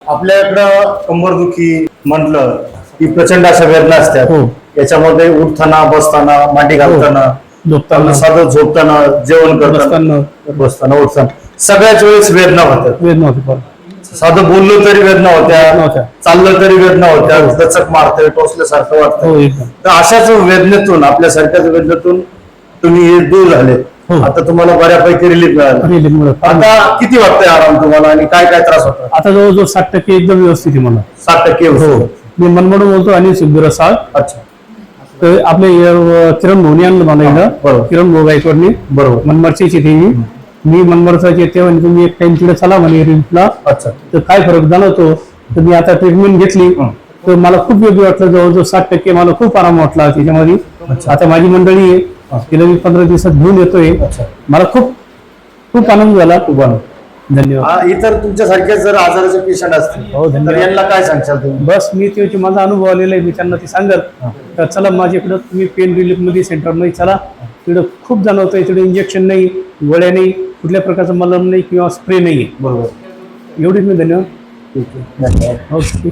आपल्याकडं कंबरदुखी म्हटलं की प्रचंड अशा वेदना असतात. हो. याच्यामध्ये उठताना, बसताना, मांडी घालताना, झोपताना, साधं झोपताना, जेवण करताना, बसताना, उठताना सगळ्याच वेळेस वेदना होतात. वेदना होती. साधं बोललो तरी वेदना होत्या, चाललं तरी वेदना होत्या, दचक मारतंय, टोचल्यासारखं हो, वाटतं. एकदम. तर अशाच वेदनेतून, आपल्यासारख्याच वेदनेतून तुम्ही हे दूर झाले. हो. आता तुम्हाला बऱ्यापैकी रिलीफ मिळाला. आता किती वाटतंय आराम तुम्हाला आणि काय काय त्रास होता? आता जवळजवळ 60% एकदम व्यवस्थित आहे मला. 60% हो. मी मनमोडून बोलतो आणि सिद्धरसाळ. अच्छा. तर आपले किरण भोनी आणलं मला बरोबर. एकदा, किरण भो गायकवाडनी. बरोबर. मनमाडची शेती मी मनमाडचा येते म्हणजे तुम्ही एक टाइम तिकडे चला म्हणे रिलीफला. अच्छा. तर काय फरक जाणवतो. तर मी आता ट्रीटमेंट घेतली तर मला खूप योग्य वाटलं. जवळजवळ 60% मला खूप आराम वाटला त्याच्यामध्ये. आता माझी मंडळी आहे, तिला मी 15 दिवसात घेऊन येतोय. मला खूप खूप आनंद झाला. खूप आनंद. धन्यवाद. इतर तुमच्यासारखे जर आजाराचे पेशंट असतील हो, तर धन्यवाद. यांना काय सांगशाल तुम्ही? बस मी ते माझा अनुभव आलेला आहे, मी त्यांना ते सांगेल. तर चला माझ्याकडं तुम्ही पेन रिलीफ मध्ये सेंटरमध्ये चला. तिकडं खूप जाणवतंय. तिकडे इंजेक्शन नाही, गोळ्या नाही, कुठल्या प्रकारचं मलम नाही किंवा स्प्रे नाही. बरोबर. एवढीच मी धन्यवाद. ठीक आहे. धन्यवाद. ओके.